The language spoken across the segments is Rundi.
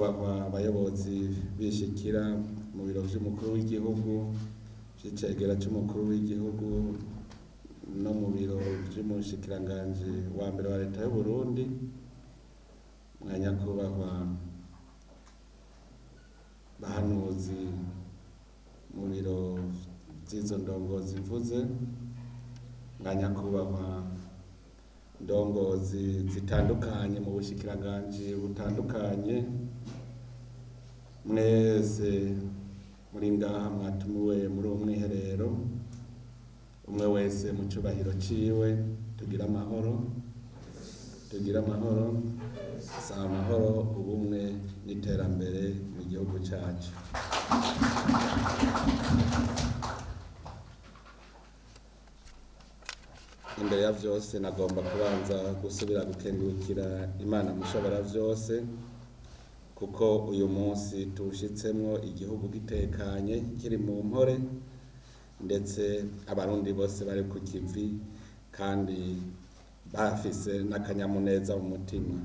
banyakubahwa abayobozi bishikira mu biro vy'umukuru w'igihugu vy'icegera c'umukuru w'igihugu no mu biro vy'umushikiranganje wa mbere wa leta y'u Burundi, banyakubahwa bahanuzi mu biro vy'izo ndongozi mvuze, banyakubahwa ndongozi zitandukanye mu bushikiranganje butandukanye, mwese muri ngaha mwatumiwe muri umwiherero, umwe wese mu cubahiro ciwe. Tugira amahoro, tugira amahoro, saba amahoro, ubumwe n'iterambere mu gihugu cacu. Imbere ya vyose nagomba kubanza gusubira gukengurukira Imana mushobora vyose, kuko uyu munsi tuwushitsemwo igihugu gitekanye kiri mu mpore, ndetse abarundi bose bari ku kivi kandi bafise n'akanyamuneza mu mutima.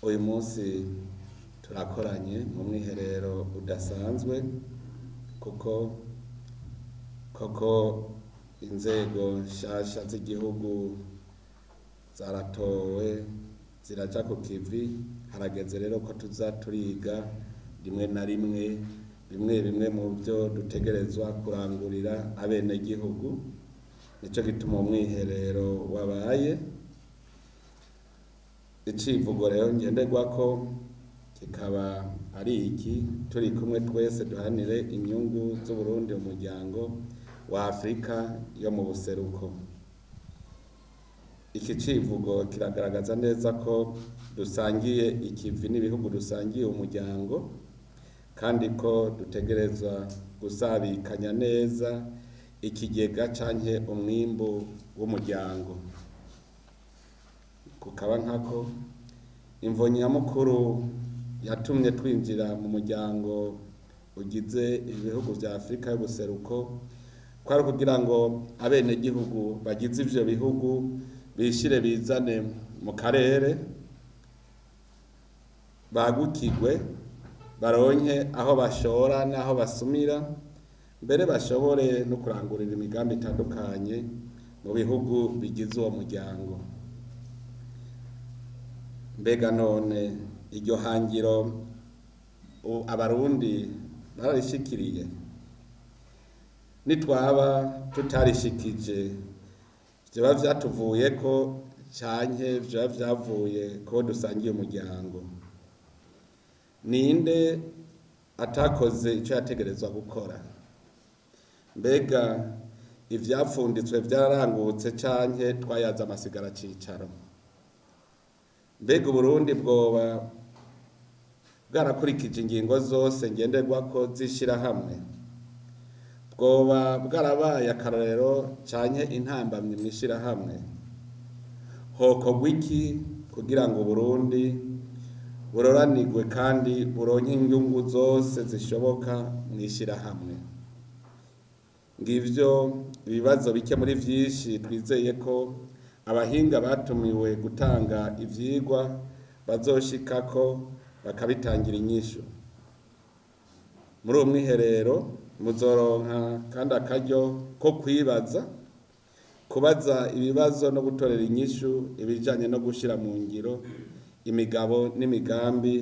Uyu munsi turakoranye mu mwiherero udasanzwe, koko inzego nshasha z'igihugu zaratowe ziraja ku kivi. Harageze rero ko tuza turiga rimwe na rimwe bimwe mu byo dutegerezwa kurangurira abenegihugu. Nico gituma umwiherero wabaye. Icivugo rero ngenderwako kikaba ari iki: turi kumwe twese duhanire inyungu z'Uburundi mu muryango wa Afrika yo mu buseruko. Iki civugo kiragaragaza neza ko dusangiye ikivi n'ibihugu dusangiye umuryango, kandi ko dutegerezwa gusabikanya neza ikigega canke umwimbu w'umuryango. Kukaba nkako imvo nyamukuru yatumye twinjira mu muryango ugize ibihugu vya Afrika y'ubuseruko kwari kugira ngo abenegihugu bagize ivyo bihugu bishire bizane mu karere, bagukigwe, baronke aho bashora n'aho basumira, mbere bashobore no kurangurira imigambi itandukanye mu bihugu bigize uwo muryango. Mbega none iryo hangiro abarundi bararishikiriye? Nitwaba tutarishikije, vyoba vyatuvuyeko canke vyoba vyavuye ko dusangiye umuryango? Ninde atakoze ico yategerezwa gukora? Mbega ivyapfunditswe vyararangutse canke twayaze amasigara cicaro? Mbega Uburundi bwoba bwarakurikije ingingo zose ngenderwako z'ishirahamwe? Bwoba bwarabaye akarorero canke intambamyi mw'ishirahamwe? Hokorwa iki kugira ngo Uburundi buroranirwe kandi buronke inyungu zose zishoboka mw'ishirahamwe? Ngivyo ibibazo bike muri vyinshi twizeye ko abahinga batumiwe gutanga ivyigwa bazoshikako bakabitangira inyishu. Muri uwo mwiherero muzoronka kandi akaryo ko kubaza ibibazo no gutorera inyishu ibijanye no gushira mu ngiro imigabo n'imigambi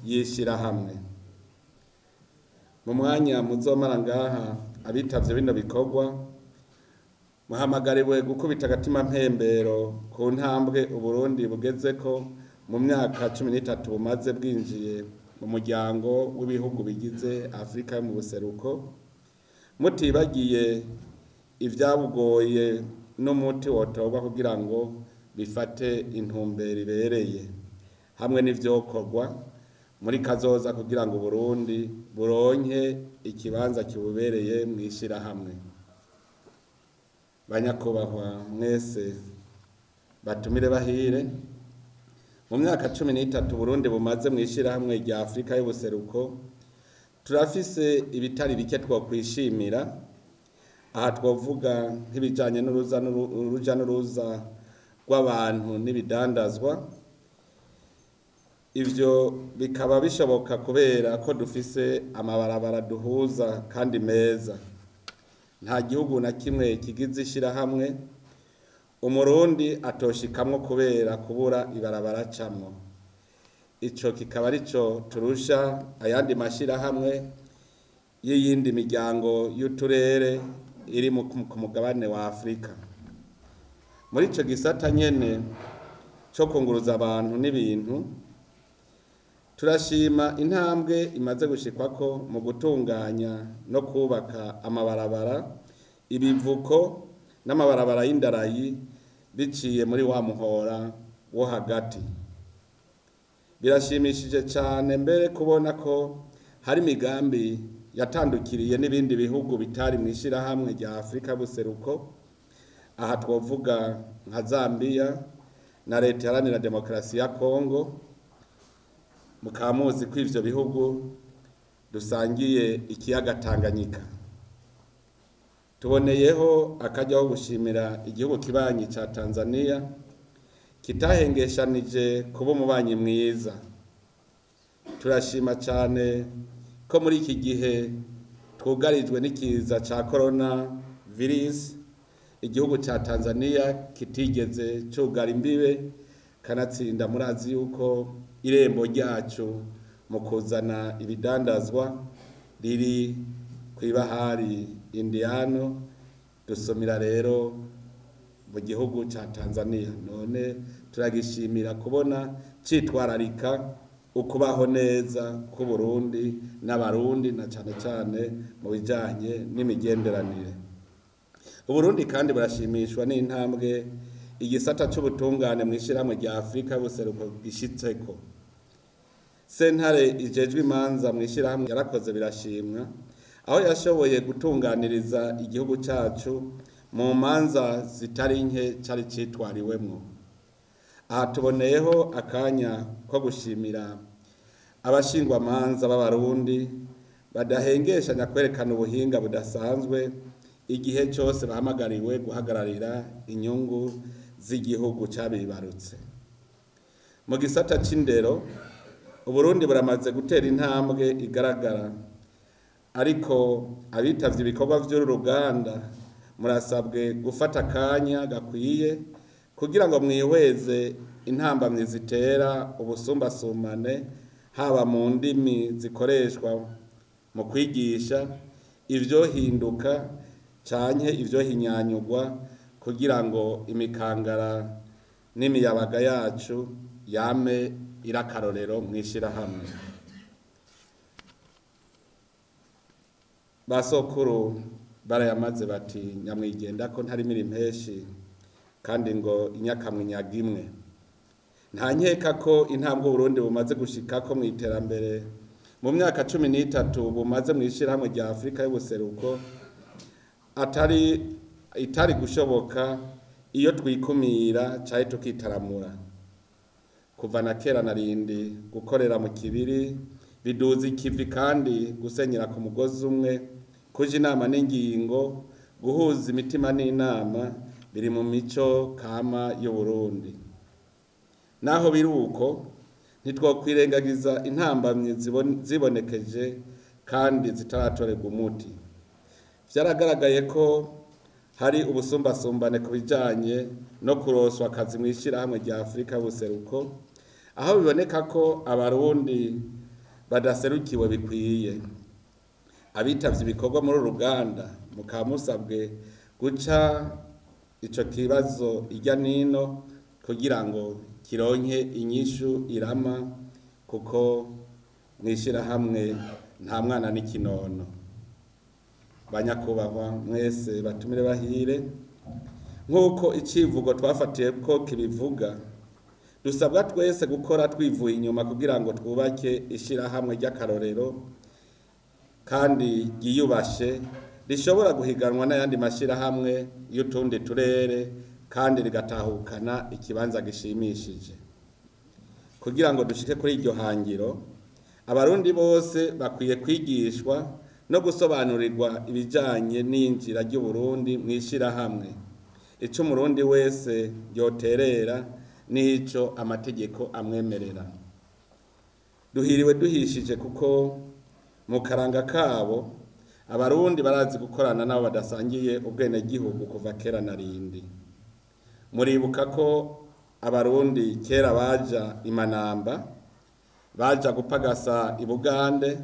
y'ishirahamwe. Mu mwanya muzomara ngaha, abitavye bino bikorwa muhamagariwe gukubita agatima mpembero ku ntambwe Uburundi bugezeko mu myaka 13 bumaze bwinjiye mu muryango w'ibihugu bigize Afrika yo mu buseruko, mutibagiye ivyabugoye n'umuti wotorwa kugira ngo bifate intumbero ibereye, hamwe n'ivyokorwa muri kazoza kugira ngo Burundi buronke ikibanza kibubereye mw'ishirahamwe. Banyakubahwa mwese batumire bahire, mu myaka 13 Burundi bumaze mw'ishirahamwe rya Afrika y'ubuseruko, turafise ibitari bike twokwishimira. Aha twovuga nk'ibijanye n'uruja n'uruza rw'abantu n'ibidandazwa, ivyo bikaba bishoboka kubera ko dufise amabarabara duhuza kandi meza. Nta gihugu na kimwe kigize ishirahamwe umurundi atoshikamwo kubera kubura ibarabara camwo. Ico kikaba arico turusha ayandi mashirahamwe y'iyindi miryango y'uturere iri ku mugabane wa Afrika. Muri ico gisata nyene co kunguruza abantu n'ibintu, turashima intambwe imaze gushikwako mu gutunganya no kubaka amabarabara, ibivuko n'amabarabara y'indarayi biciye muri wa muhora wo hagati. Birashimishije cane mbere kubona ko hari imigambi yatandukiriye n'ibindi bihugu bitari mw'ishirahamwe rya Afrika buseruko. Aha twovuga nka Zambia na Leta Iharanira Demokarasi ya Kongo. Mukaba muzi ko ivyo bihugu dusangiye ikiyaga Tanganyika. Tuboneyeho akaryo ko gushimira igihugu kibanyi ca Tanzania kitahengeshanije kuba umubanyi mwiza. Turashima cane ko muri iki gihe twugarijwe n'ikiza ca corona virus, igihugu ca Tanzania kitigeze cugara imbibe, kanatsinda murazi yuko irembo ryacu mu kuzana ibidandazwa riri kw'ibahari Indiano. Dusomira rero mu gihugu ca Tanzania, none turagishimira kubona citwararika ukubaho neza ku Burundi n'abarundi, na cane cane mu bijanye n'imigenderanire. Uburundi kandi burashimishwa n'intambwe igisata c'ubutungane mw'ishirahamwe rya Afrika buseruko gishitseko. Sentare ijejwe imanza mw'ishirahamwe yarakoze birashimwa, aho yashoboye gutunganiriza igihugu cacu mu manza zitari nke cari citwariwemwo. Aha tuboneyeho akanya ko gushimira abashingwamanza b'abarundi badahengeshanya kwerekana ubuhinga budasanzwe igihe cose bahamagariwe guhagararira inyungu z'igihugu cabibarutse. Mu gisata c'indero, Uburundi buramaze gutera intambwe igaragara, ariko abitavye ibikorwa vy'uru ruganda murasabwe gufata akanya gakwiye kugira ngo mwihweze intambamyi zitera ubusumbasumbane, haba mu ndimi zikoreshwa mu kwigisha, ivyohinduka canke ivyohinyanyugwa, kugira ngo imikangara n'imiyabaga yacu yame irakarorero mw'ishirahamwe. Basokuru barayamaze bati nyamwigenda ko ntarimira impeshi kandi ngo inyakamwe inyaga imwe. Nta nkeka ko intambwe Burundi bumaze gushikako mw'iterambere mu myaka 13 bumaze mw'ishirahamwe rya Afrika y'ubuseruko itari gushoboka iyo twikumira caye tukitaramura. Kuva na kera narindi gukorera mu kibiri biduza ikivi, kandi gusenyera ku mugozi umwe, kuja inama n'ingingo, guhuza imitima n'inama biri mu mico kama y'Uburundi. Naho biruko ntitwokwirengagiza intambamyi zibonekeje kandi zitaratorerwa umuti. Vyaragaragaye ko hari ubusumbasumbane ku bijanye no kuroswa akazi mw'ishirahamwe rya Afrika y'ubuseruko, aho biboneka ko abarundi badaserukiwe bikwiye. Abitavye ibikorwa muri uruganda mukaba musabwe guca ico kibazo irya nino kugira ngo kironke inyishu irama, kuko mw'ishirahamwe nta mwana n'ikinono. Banyakubahwa mwese batumire bahire, nk'uko icivugo twafatiye ko kibivuga, dusabwa twese gukora twivuye inyuma kugira ngo twubake ishirahamwe ry'akarorero kandi ryiyubashe, rishobora guhiganwa n'ayandi mashirahamwe y'utundi turere kandi rigatahukana ikibanza gishimishije. Kugira ngo dushike kuri iryo hangiro, abarundi bose bakwiye kwigishwa no gusobanurirwa ibijanye n'injira ry'Uburundi mw'ishirahamwe, ico umurundi wese yoterera n'ico amategeko amwemerera. duhiriwe duhishije kuko mu karanga kabo abarundi barazi gukorana nabo badasangiye ubwene gihugu kuva kera na rindi. Muribuka ko abarundi kera baja imanamba, baja gupagasa i Bugande,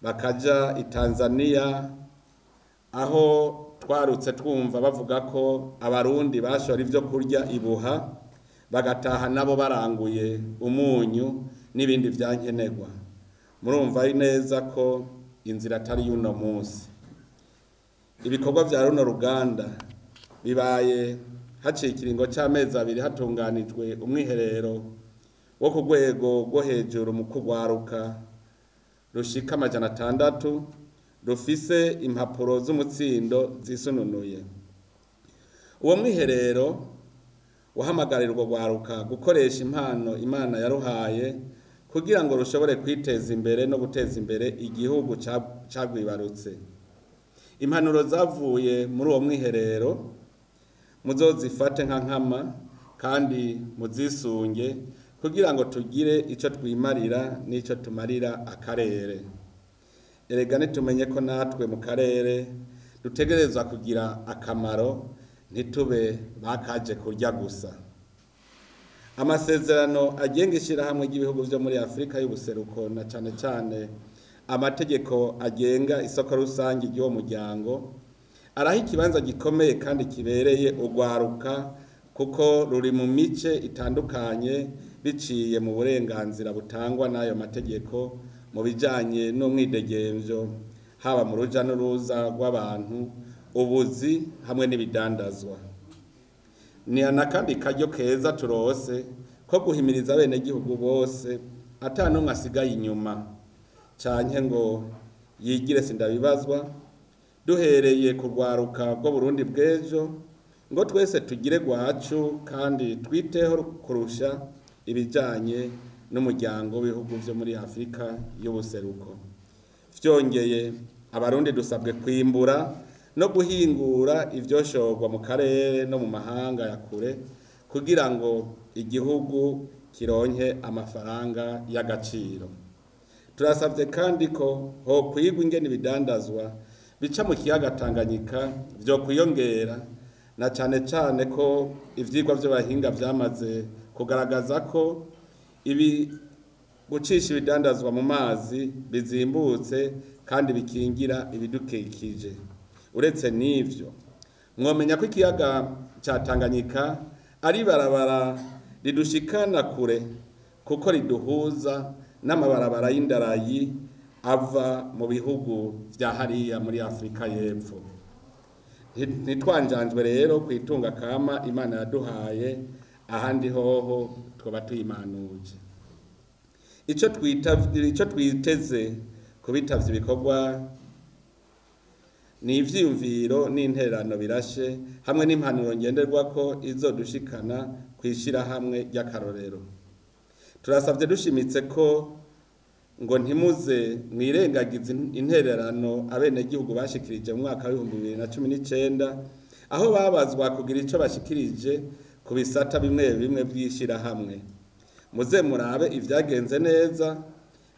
bakaja i Tanzania, aho twarutse twumva bavuga ko abarundi bashora ivyo kurya ibuha bagataha nabo baranguye umunyu n'ibindi vyankenerwa. Murumva neza ko inzira atari y'uno munsi. Ibikorwa vya runo ruganda bibaye haciye ikiringo c'amezi 2 hatunganijwe umwiherero wo ku rwego rwo hejuru mu kugwaruka rushika 600 rufise impapuro z'umutsindo zisununuye. Uwo mwiherero wahamagarirwa gwaruka gukoresha impano Imana yaruhaye kugira ngo rushobore kwiteza imbere no guteza imbere igihugu cagwibarutse. Impanuro zavuye muri uwo mwiherero muzozifate nka nkama kandi muzisunge kugira ngo tugire ico twimarira n'ico tumarira akarere. Erega nitumenye ko natwe mu karere dutegerezwa kugira akamaro, ntitube bakaje kurya gusa. Amasezerano agenga ishirahamwe ry'ibihugu vyo muri Afrika y'ubuseruko na cane cane amategeko agenga isoko rusangi ry'uwo muryango araha ikibanza gikomeye kandi kibereye ugwaruka kuko ruri mu mice itandukanye biciye mu burenganzira butangwa n'ayo mategeko mu bijanye n'umwidegemvyo, haba mu ruja n'uruza rw'abantu, ubuzi hamwe n'ibidandazwa. Ni anakandi karyo keza turose ko guhimiriza bene gihugu bose ata numwe asigaye inyuma canke ngo yigire sindabibazwa, duhereye kurwaruka rwo Burundi bw'ejo ngo twese tugire gwacu kandi twiteho kurusha ibijanye n'umuryango w'ibihugu vyo muri Afrika y'ubuseruko. Vyongeye abarundi dusabwe kwimbura no guhingura ivyoshorwa mu karere no mu mahanga ya kure kugira ngo igihugu kironke amafaranga y'agaciro. Turasabye kandi ko ho kwigwa ingene ibidandazwa bica mu kiyaga Tanganyika vyo kwiyongera, na cane cane ko ivyigwa vy'abahinga vyamaze kugaragaza ko ibi gucisha ibidandazwa mu mazi bizimbutse kandi bikingira ibidukikije. Uretse n'ivyo, mwomenya ko ikiyaga ca Tanganyika ari barabara ridushikana kure kuko riduhuza n'amabarabara y'indarayi ava mu bihugu vya hariya muri Afrika y'Epfo. Ntitwanjanjwe rero kwitunga kama Imana yaduhaye, ahandi hoho twoba tuyimanuje. Ico twiteze kubitavya ibikorwa ni ivyiyumviro n'intererano birashe hamwe n'impanuro ngenderwako izodushikana kwishira hamwe ry'akarorero. Turasavye dushimitse ko ngo ntimuze mwirengagiza intererano abene gihugu bashikirije mu mwaka wa 2019 aho babazwa kugira ico bashikirije ku bisata bimwe bimwe byishira hamwe. Muze murabe ivyagenze neza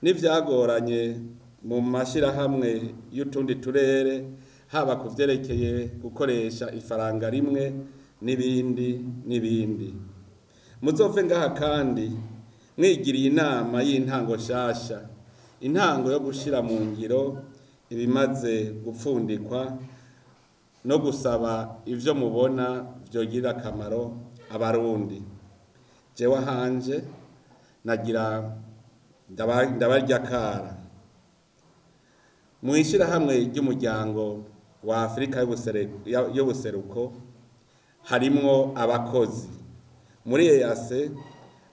n'ivyagoranye mu mashira hamwe y'utundi turere, haba kuvyerekeye gukoresha ifaranga rimwe n'ibindi. Muzove ngaha kandi mwigiriye inama y'intango shasha, intango yo gushira mu ngiro ibimaze gupfundikwa no gusaba ivyo mubona vyogirira akamaro abarundi. Jewe hanje nagira ndabarya kara mwishira hamwe ry'umuryango wa Afrika y'ubuseruko harimwo abakozi, muri EAC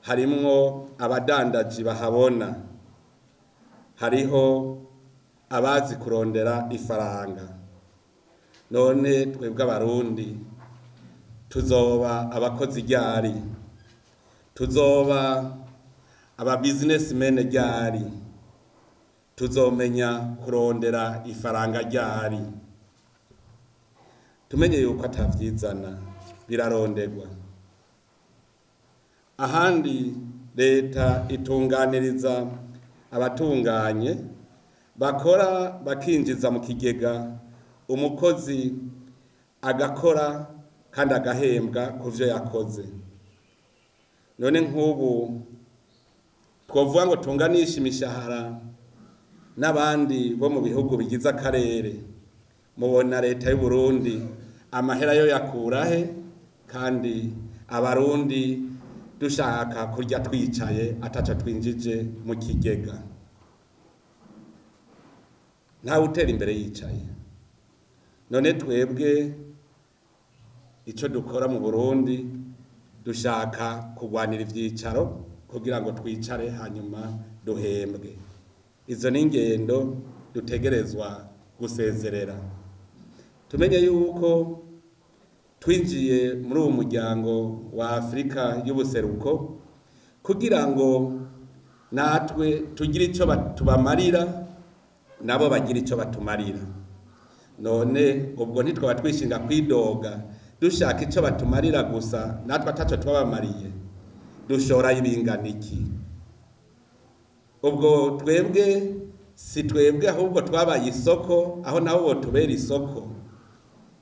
harimwo abadandaji bahabona, hariho abazi kurondera ifaranga. None twebwe abarundi tuzoba abakozi ryari? Tuzoba aba businessmen ryari? Tuzomenya kurondera ifaranga ryari? Tumenye yuko atavyizana biraronderwa. Ahandi leta itunganiriza abatunganye bakora bakinjiza mu kigega, umukozi agakora kandi agahembwa ku byo yakoze. None nk'ubu twovuga ngo tunganisha imishahara n'abandi bo mu bihugu bigize akarere, mubona leta y'u Burundi amahera yo yakurahe? Kandi abarundi dushaka kurya twicaye ataca twinjije mu kigega. Ntawe utera imbere yicaye. None twebwe ico dukora mu Burundi dushaka kugwanira ivyicaro kugira ngo twicare hanyuma duhembwe. Izo ni ingendo dutegerezwa gusezerera. Tumenye yuko twinjiye muri uwo muryango wa Afrika y'ubuseruko kugira ngo natwe tugire ico tubamarira nabo bagira ico batumarira. None ubwo ntitwaba twishinga kwidoga dushaka ico batumarira gusa natwe ataco twabamariye, dushora ibingana iki? Ubwo twebwe si twebwe ahubwo twabaye isoko, aho nabo bo tubera isoko.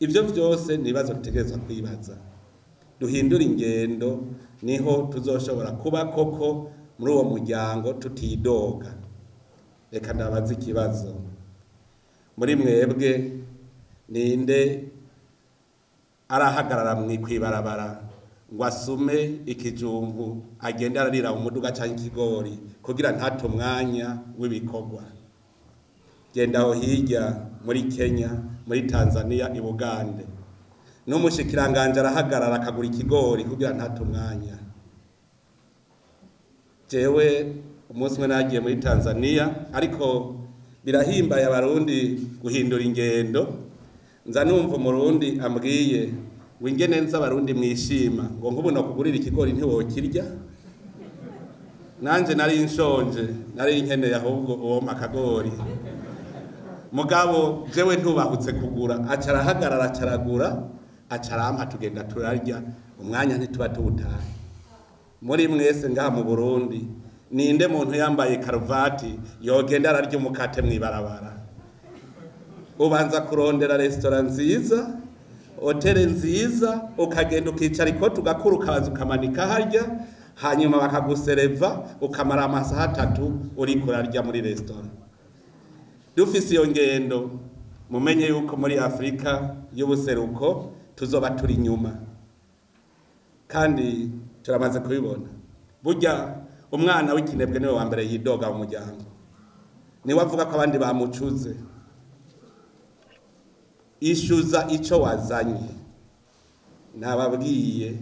Ibyo byose nibazo dutegerezwa kwibaza. Duhindura ingendo niho tuzoshobora kuba koko muri uwo muryango tutidoga. Reka ndabaza ikibazo, muri mwebwe ninde arahagarara mwikwibarabara ngo asume ikijumbu agenda ararira mu muduga cyangwa ikigori kugira ntato mwanya w'ibikorwa? Genda aho hirya muri Kenya, muri Tanzania, i Bugande, n'umushikiranganje arahagarara akagura ikigori kugira ntato mwanya. Jewe umunsi mwe nagiye muri Tanzania, ariko birahimbaye abarundi guhindura ingendo. Nza numva umurundi ambwiye ngo ingene nza abarundi mwishima ngo nk'ubu no kugurira ikigori ntiwokirya. Nanje nari nshonje, nari nkeneye ahubwo uwo makagori. Mugabo jewe ntubahutse kugura, acarahagarara acaragura, acarampa tugenda turarya, umwanya ntituba tuwutaye. Muri mwese ngaha mu Burundi ninde muntu yambaye karuvati yogenda ararya umukate mwibarabara? Ubanza kurondera restaurant nziza, hotel nziza, ukagenda ukicara ikoti ugakura ukabanza ukamanika harya, hanyuma bakagusereva ukamara amasaha 3 uri kurarya muri restaurant. Dufise iyo ngendo mumenye yuko muri Afrika y'ubuseruko tuzoba turi nyuma, kandi turamaze kubibona. Burya umwana w'ikinebwe niwe wa mbere yidoga mu muryango, niwe avuga ko abandi bamucuze. Ishuza ico wazanye. Nababwiye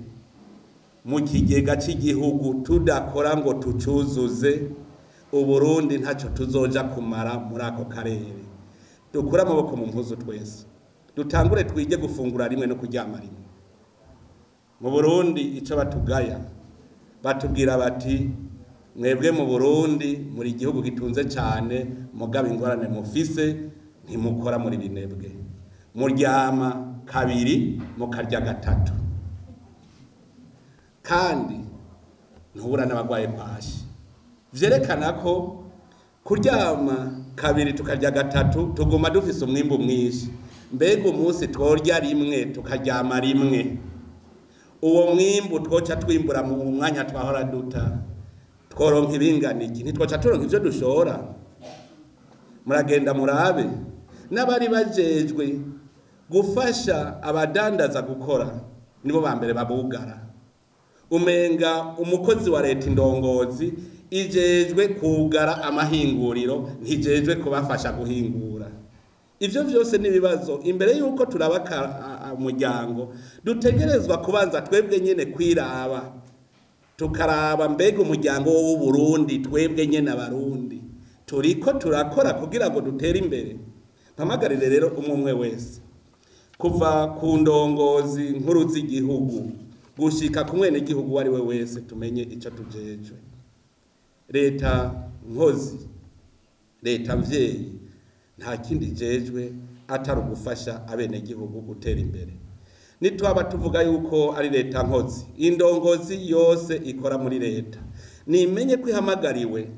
mu kigega cy'igihugu tudakora ngo tucuzuze, Uburundi ntacyo tuzoja kumara muri ako karere. Dukura amaboko mu mpuzu twese, dutangure twige gufungura rimwe no kuryama rimwe. Mu Burundi ico batugaya, batubwira bati mwebwe mu Burundi muri igihugu gitunze cyane, mugaba ingorane mufise ntimukora muri binebwe, muryama 2 mukarya 3, kandi ntubura n'abagwaye kwashi. Vyerekana ko kuryama 2 tukarya 3 tuguma dufise umwimbu mwinshi. Mbega umunsi tworya rimwe tukaryama rimwe, uwo mwimbu twoca twimbura mu mwanya twahora duta, tworonka ibingana iki? Ntitwoca turonka ivyo dushora? Muragenda murabe n'abari bajejwe gufasha abadandaza gukora, nibo bambere babugara. Umenga umukozi wa leta indongozi ijejwe kugara amahinguriro, ntijejwe kubafasha guhingura. Ivyo vyose nibibazo. Imbere yuko turabaka umuryango dutegerezwa kubanza twebwe nyene kwiraba, tukaraba mbega umuryango w'u Burundi twebwe nyene abarundi turiko turakora kugira ngo dutere imbere. Mpamagarire rero umwe wese kuva ku ndongozi nkuru z'igihugu gushika ku mwene gihugu wari we wese, tumenye ico tujejwe. Leta nkozi, leta mvyeyi, nta kindi jejwe atari ugufasha abene gihugu gutera imbere. Nitwaba tuvuga yuko ari leta nkozi, indongozi yose ikora muri leta nimenye kwihamagariwe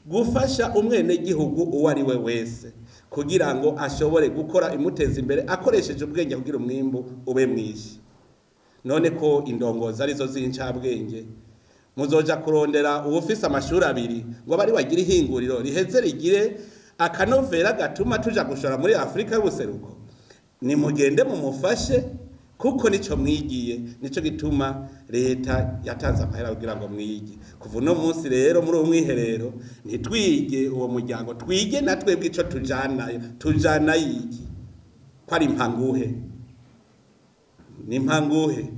gufasha umwene gihugu uwo ari we wese kugira ngo ashobore gukora imuteza imbere akoresheje ubwenge kugira umwimbu ube mwinshi. None ko indongozi arizo z'incabwenge, muzoja kurondera uwufise amashuri 2 ngo bari bagira ihinguriro riheze rigire akanovera gatuma tuja gushora muri Afrika y'ubuseruko? Ni mugende mumufashe kuko nico mwigiye, nico gituma leta yatanze amahera kugira ngo mwige. Kuva uno munsi rero muri umwiherero ntitwige uwo muryango, twige natwe bw'ico tujana yiki ko ari impanguhe. Ni impanguhe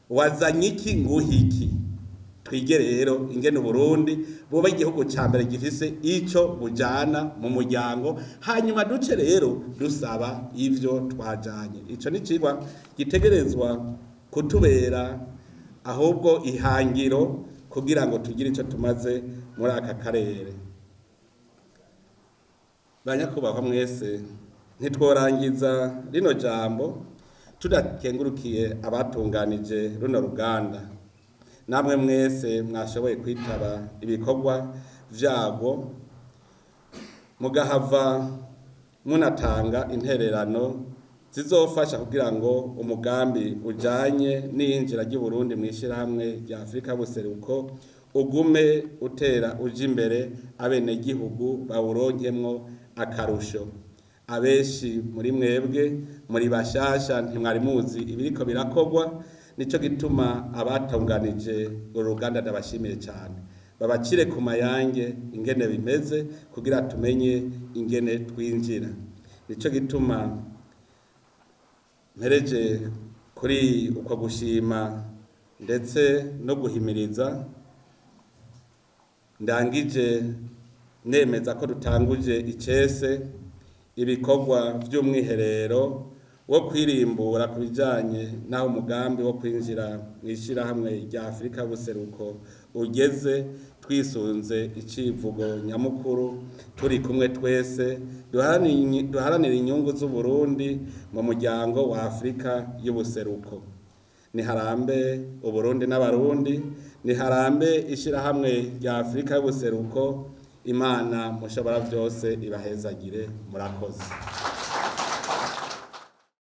wazanye iki nguhiki. Twige rero ingene Burundi buba igihugu ca mbere gifise ico bujana mu muryango, hanyuma duce rero dusaba ivyo twajanye. Ico ni cigwa gitegerezwa kutubera ahubwo ihangiro kugira ngo tugire ico tumaze muri aka karere. Banyakubahwa mwese, ntitworangiza rino jambo tudakengurukiye abatunganije runo ruganda. Namwe mwese mwashoboye kwitaba ibikorwa vyago, mugahava munatanga intererano zizofasha kugira ngo umugambi ujanye n'iyinjira ry'u Burundi mw'ishirahamwe rya Afrika y'ubuseruko ugume utera uja imbere, abene gihugu bawuronkemwo akarusho. Abeshi muri mwebwe muri bashasha ntimwari muzi ibiriko birakogwa, nico gituma abatunganije uruganda ndabashimiye cyane. Babacire ku mayange ingene bimeze kugira tumenye ingene twinjira. Nico gituma mpereje kuri uko gushima ndetse no guhimiriza, ndangije nemeza ko dutanguje icese ibikorwa vy'umwiherero wo kwirimbura kubijanye naho umugambi wo kwinjira mw'ishirahamwe rya Afrika y'ubuseruko ugeze, twisunze icivugo nyamukuru turi kumwe twese duharanira inyungu z'u Burundi mu muryango wa Afrika y'ubuseruko. Niharambe Uburundi n'abarundi, niharambe ishirahamwe rya Afrika y'ubuseruko. Imana mushobora vyose ibahezagire. Murakoze.